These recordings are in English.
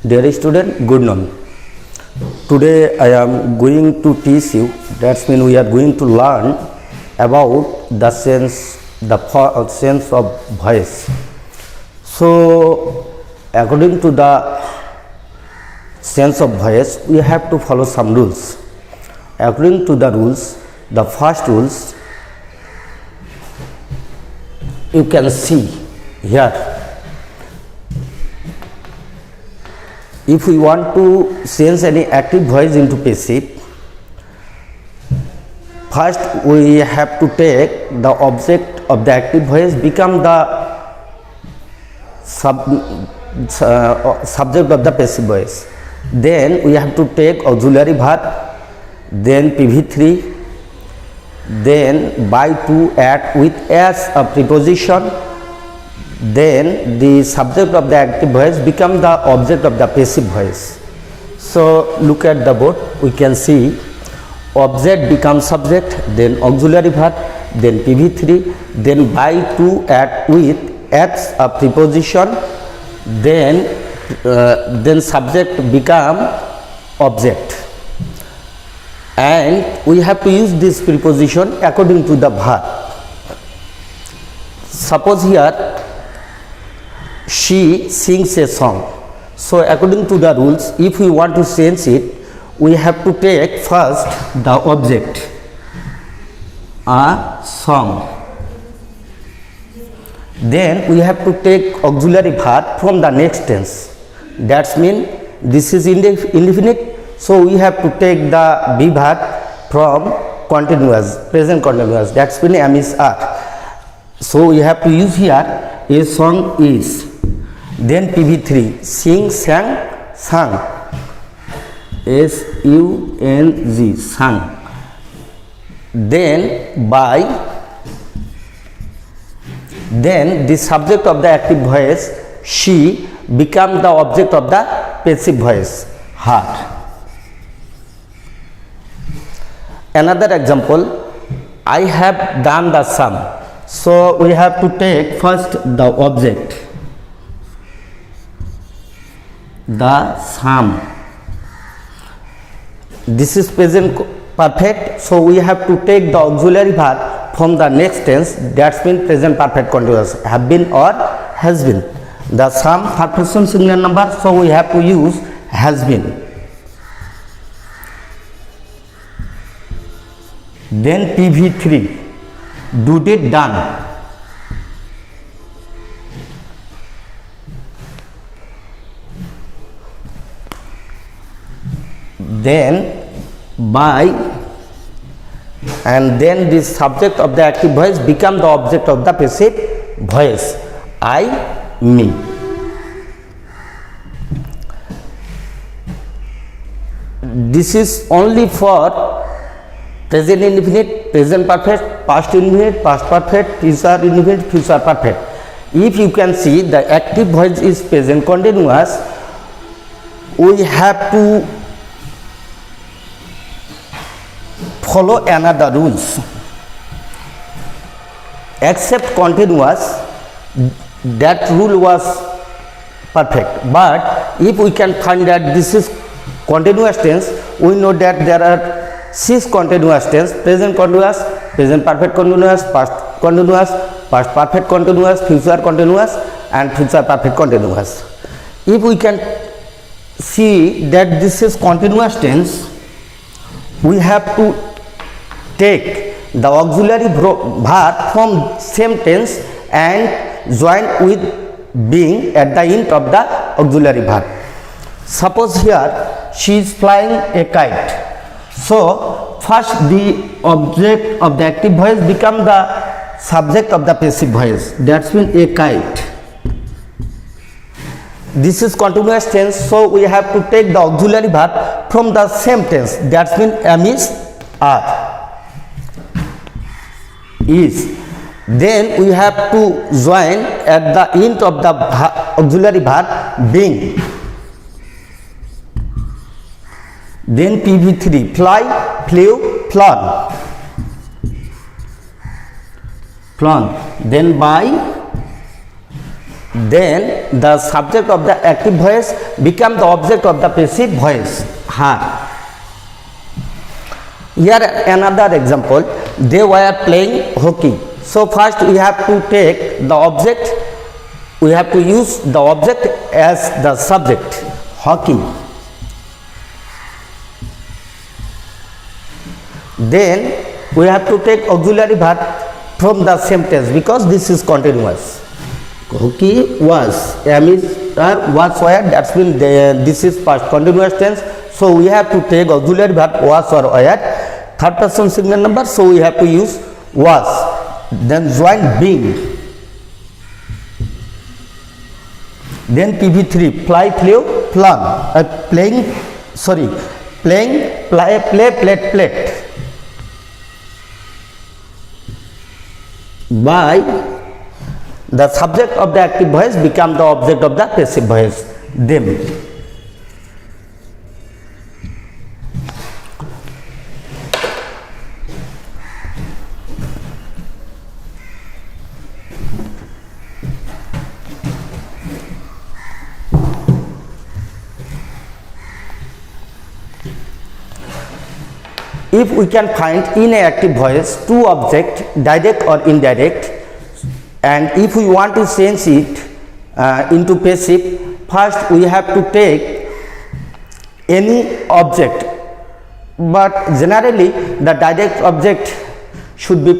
Dear student, good noon. Today I am going to teach you, that means we are going to learn about the sense of voice. So according to the sense of voice, we have to follow some rules. According to the rules, the first rules you can see here. If we want to change any active voice into passive, first we have to take the object of the active voice become the subject of the passive voice. Then we have to take auxiliary verb, then PV3, then by to add with as a preposition. Then the subject of the active voice become the object of the passive voice. So look at the board, we can see object becomes subject, then auxiliary verb, then PV3, then by to add with as a preposition, then subject become object, and we have to use this preposition according to the verb. Suppose here she sings a song. So according to the rules, if we want to change it, we have to take first the object, a song. Then we have to take auxiliary verb from the next tense. That means this is indefinite, so we have to take the be verb from continuous, present continuous. That means am is are. So we have to use here a song is. Then PV3, sing, sang, sung, S-U-N-G, sung. Then by, then the subject of the active voice, she, become the object of the passive voice, her. Another example, I have done the sum. So we have to take first the object, the sum. This is present perfect, so we have to take the auxiliary verb from the next tense. That means present perfect continuous, have been or has been. The sum third person singular number, so we have to use has been. Then PV3, do did done. Then by, and then the subject of the active voice become the object of the passive voice, I, me. This is only for present indefinite, present perfect, past indefinite, past perfect, future indefinite, future perfect. If you can see the active voice is present continuous, we have to follow another rules. Except continuous, that rule was perfect. But if we can find that this is continuous tense, we know that there are 6 continuous tense: present continuous, present perfect continuous, past continuous, past perfect continuous, future continuous, and future perfect continuous. If we can see that this is continuous tense, we have to take the auxiliary verb from same tense and join with being at the end of the auxiliary verb. Suppose here she is flying a kite. So first the object of the active voice become the subject of the passive voice. That means a kite. This is continuous tense, so we have to take the auxiliary verb from the same tense. That means am is, are, is. Then we have to join at the end of the auxiliary verb being. Then PV3, fly, flew, flown, flown. Then by, then the subject of the active voice become the object of the passive voice. Ha. Here another example, they were playing hockey. So first we have to take the object, we have to use the object as the subject, hockey. Then we have to take auxiliary verb from the same tense because this is continuous. Hockey was, was were, that's mean this is past continuous tense. So we have to take auxiliary verb was or were, third person singular number, so we have to use was, then join being, then PV3 fly, flew, plan, playing, sorry, playing, play, plate, plate. By the subject of the active voice become the object of the passive voice, them. If we can find in a active voice two objects, direct or indirect, and if we want to change it into passive, first we have to take any object, but generally the direct object should be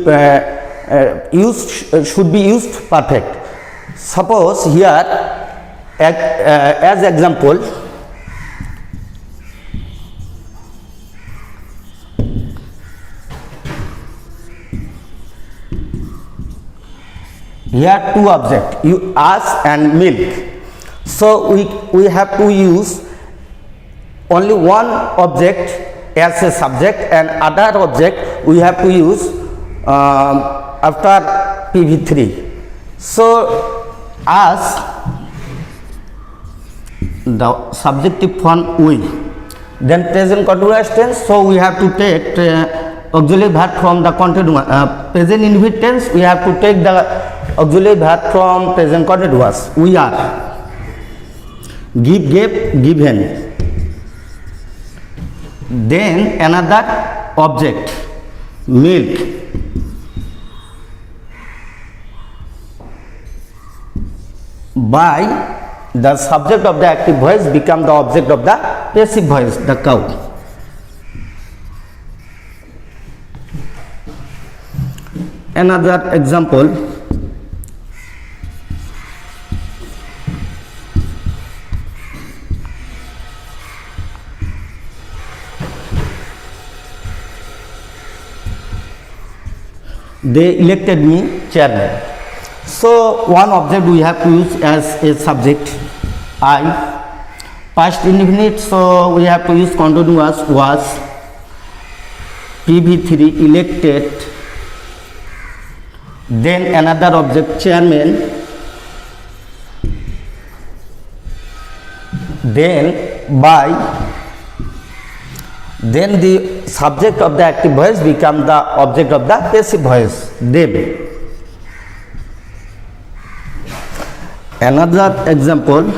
used perfect. Suppose here as example, here two objects, you ass and milk. So we have to use only one object as a subject and other object we have to use after PV3. So ass, the subjective form we, then present continuous tense, so we have to take auxiliary verb from the continuous, present indefinite tense we have to take the auxiliary verb from present continuous, we are, give, gave, given. Then another object, milk, by the subject of the active voice become the object of the passive voice, the cow. Another example, they elected me chairman. So one object we have to use as a subject, I, past indefinite, so we have to use continuous was, PV3 elected, then another object chairman, then by, then the subject of the active voice become the object of the passive voice, them. Another example,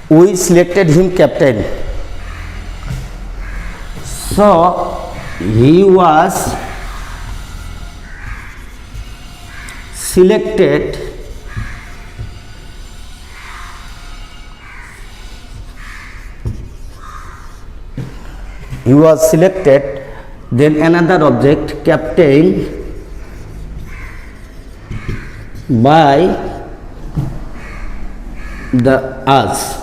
we selected him captain. So he was selected then another object captain by the us.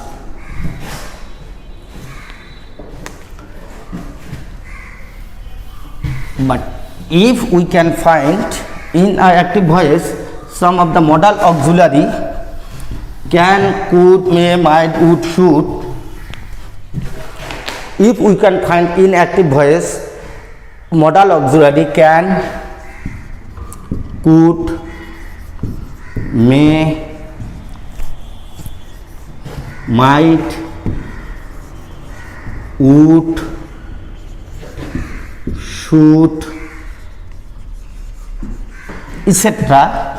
But if we can find in our active voice some of the modal auxiliary can, could, may, might, would, should, if we can find inactive voice, modal auxiliary can, could, may, might, would, should, etc.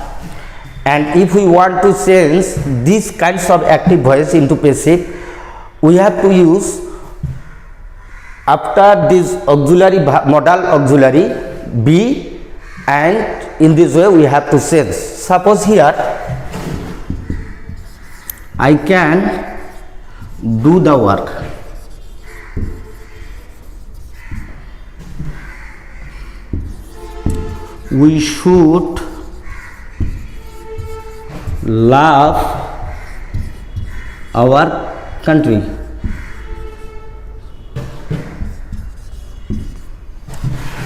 And if we want to change these kinds of active voice into passive, we have to use, after this auxiliary modal auxiliary, be, and in this way we have to change. Suppose here I can do the work. We should love our country.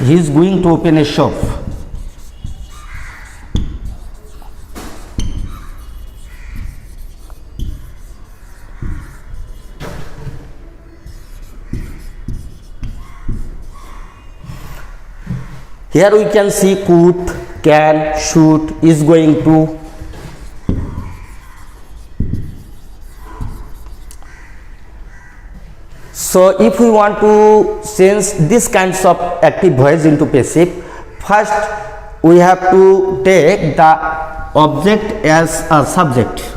He is going to open a shop. Here we can see could, can, should, is going to. So if we want to change this kinds of active voice into passive, first we have to take the object as a subject,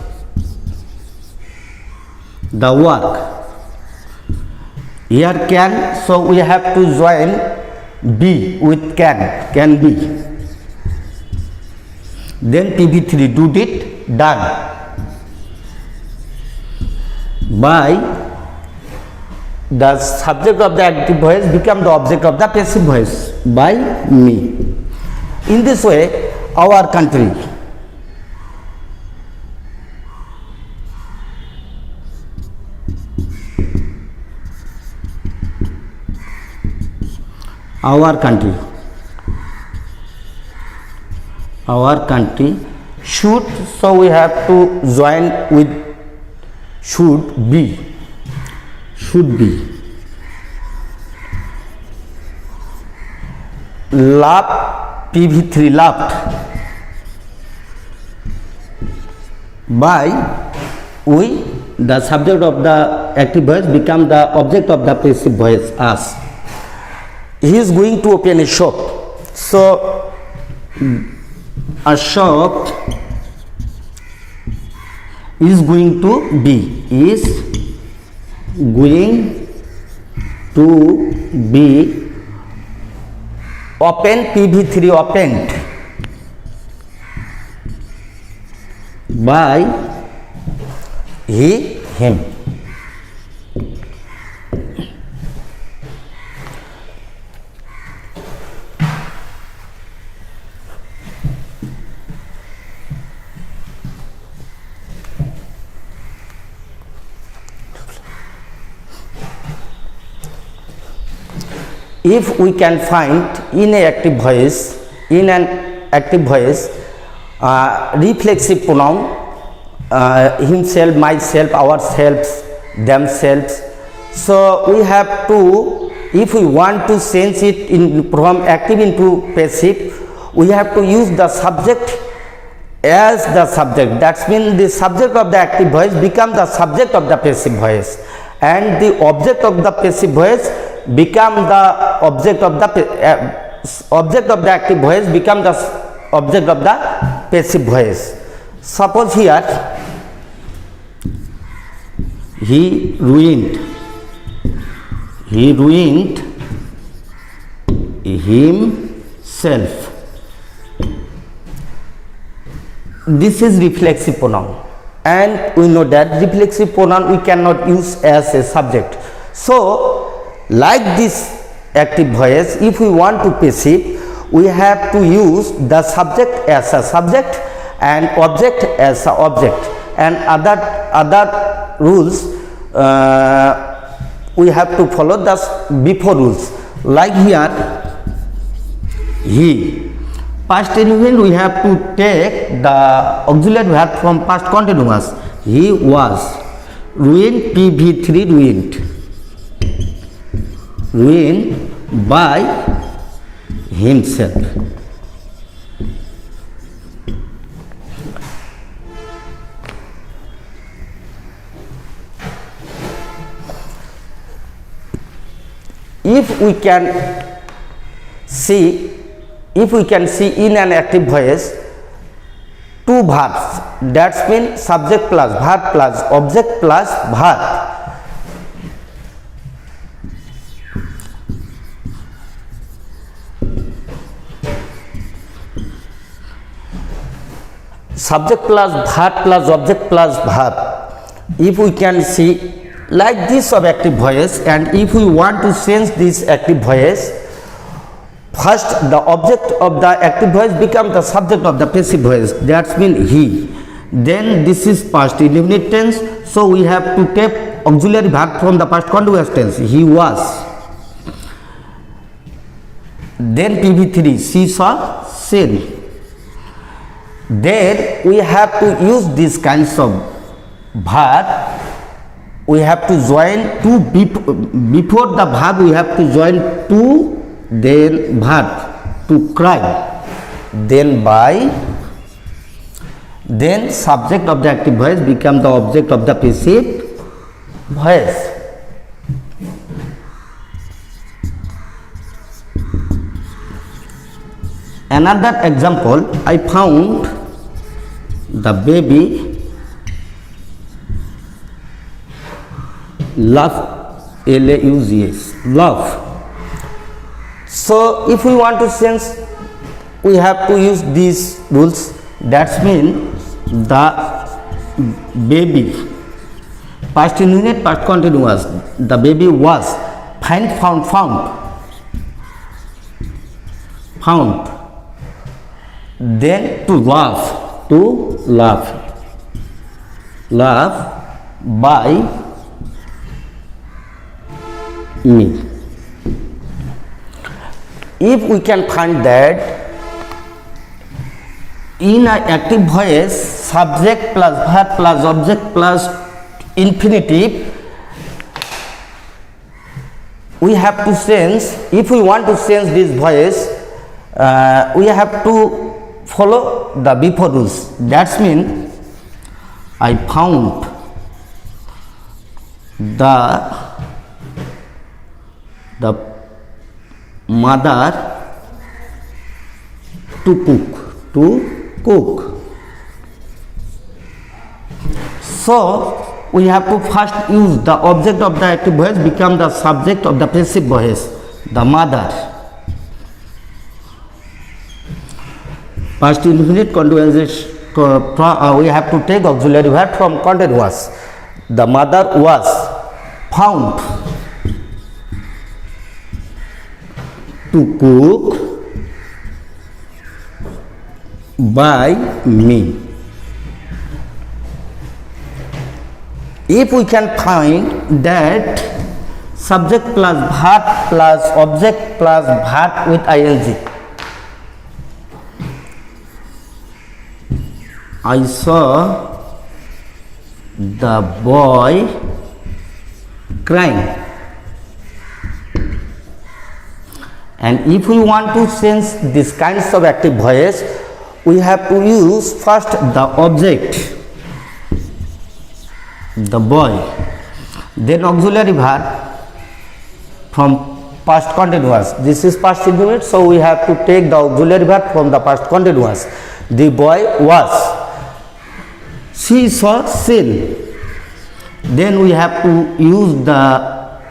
the work. Here can, so we have to join be with can be. Then PV3 do it, done. By the subject of the active voice become the object of the passive voice, by me. In this way, our country. Our country should, so we have to join with should be. Love, PV3 loved. By we, the subject of the active voice become the object of the passive voice, us. He is going to open a shop. So a shop is going to be, open, PV3 opened, by he, him. If we can find in an active voice, reflexive pronoun, himself, myself, ourselves, themselves, so we have to, if we want to change it from active into passive, we have to use the subject as the subject. That means the subject of the active voice become the subject of the passive voice, and the object of the passive voice become the object of the active voice become the object of the passive voice. Suppose here he ruined himself. This is reflexive pronoun, and we know that reflexive pronoun we cannot use as a subject. So like this active voice, if we want to passive, we have to use the subject as a subject and object as a object, and other rules we have to follow the before rules. Like here he, past element we have to take the auxiliary verb from past continuous. He was, ruined, PV3 ruined. win by himself. If we can see in an active voice two verbs, that's mean subject plus verb plus object plus verb. Subject plus verb plus object plus verb. If we can see like this of active voice, and if we want to change this active voice, first the object of the active voice become the subject of the passive voice, that's mean he. Then this is past indefinite tense, so we have to take auxiliary verb from the past continuous tense, he was. Then PV3, she saw, seen. Then we have to use these kinds of verb. We have to join two before the verb, we have to join two, then verb, to cry, then by, then subject of the active voice become the object of the passive voice. Another example, I found the baby love, L-A-U-G-S, love. So if we want to change, we have to use these rules. That means the baby, past indefinite, past continuous, the baby was, find, found, then to love by me. If we can find that in an active voice, subject plus verb plus object plus infinitive, we have to change. If we want to change this voice, we have to follow the before rules. That means I found the mother to cook. So we have to first use the object of the active voice become the subject of the passive voice, the mother. Past indefinite continuous, we have to take auxiliary verb from continuous. The mother was found to cook by me. If we can find that subject plus verb plus object plus verb with ing, I saw the boy crying. And if we want to change this kinds of active voice, we have to use first the object, the boy, then auxiliary verb from past continuous. This is past indefinite, so we have to take the auxiliary verb from the past continuous. The boy was, she saw, seen. Then we have to use the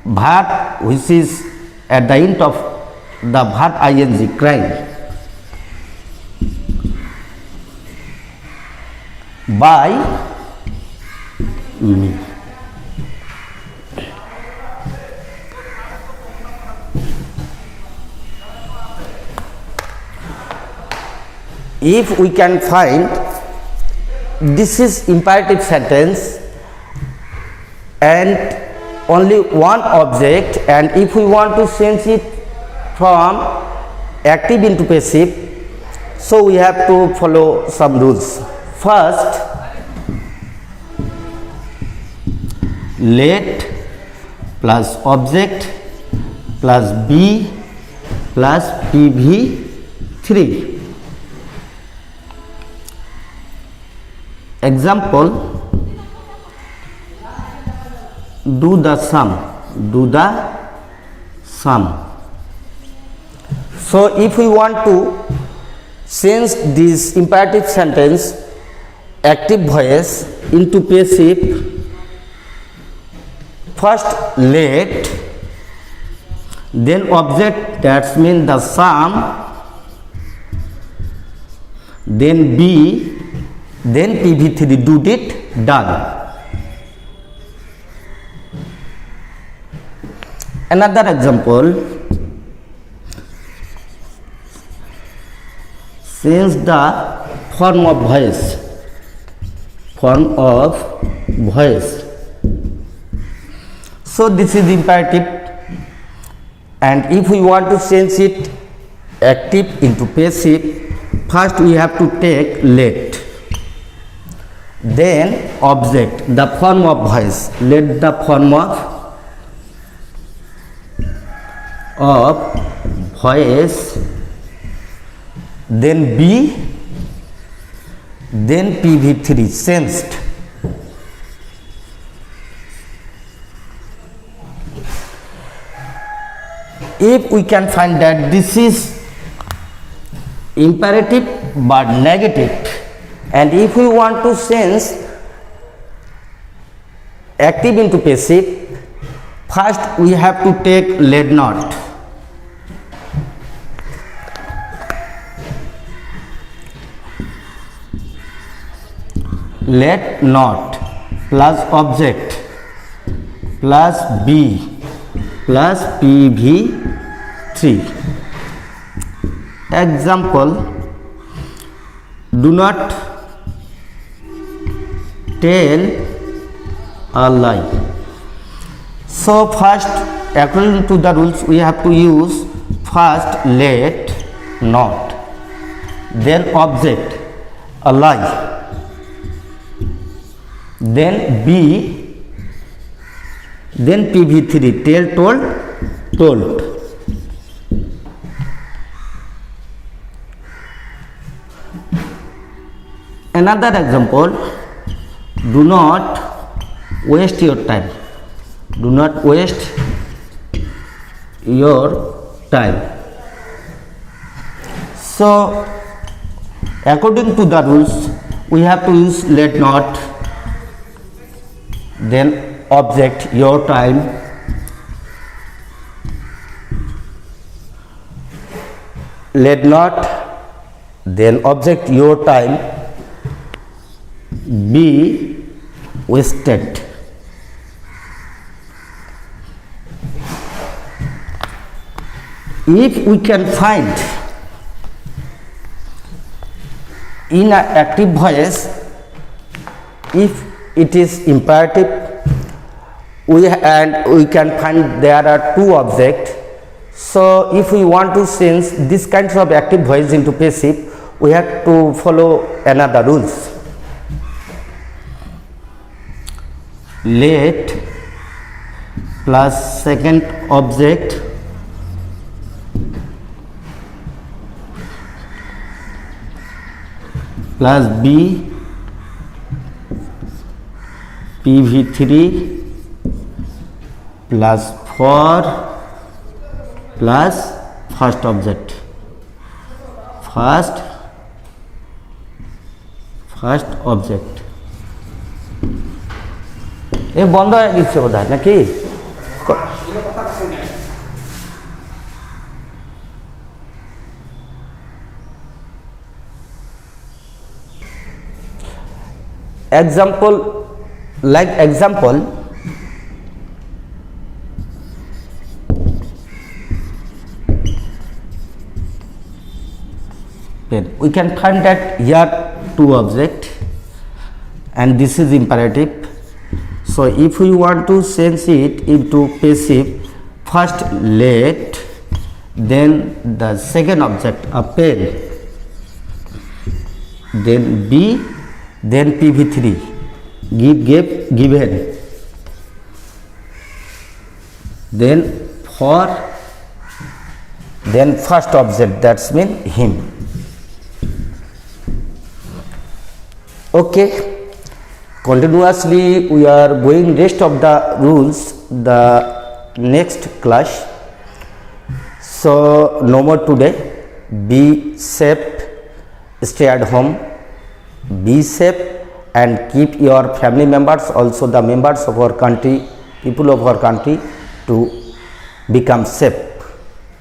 verb which is at the end of the verb ing, crying, by me. If we can find, this is imperative sentence and only one object, and if we want to change it from active into passive, so we have to follow some rules. First, let plus object plus B plus PV3. Example, do the sum. So if we want to change this imperative sentence active voice into passive, first let, then object, that means the sum, then B, then PV3, do it, done. Another example, change the form of voice. So this is imperative, and if we want to change it active into passive, first we have to take let, then object, the form of voice, let the form of voice, then B, then PV3 changed. If we can find that this is imperative but negative, and if we want to change active into passive, first we have to take let not. Let not plus object plus B plus PV3. Example, do not tell a lie. So first, according to the rules, we have to use first let not, then object, a lie, then B, then PV3, tell, told. Another example, do not waste your time. Do not waste your time. So, according to the rules, we have to use let not, then object, your time, let not, then object, your time, be wasted. If we can find in an active voice, if it is imperative, we can find there are two objects. So if we want to change this kinds of active voice into passive, we have to follow another rules. Let plus second object plus B, PV3 plus for plus first object, first object. ये बंद হয়ে গেছে বোধহয় নাকি? Example, we can find that here two objects and this is imperative. So if we want to change it into passive, first let, then the second object, a pen, then B, then PV3, given, then for then first object, that's mean him. Okay, continuously we are going rest of the rules the next class. So no more today. Be safe, stay at home, be safe, and keep your family members, also the members of our country, people of our country, to become safe.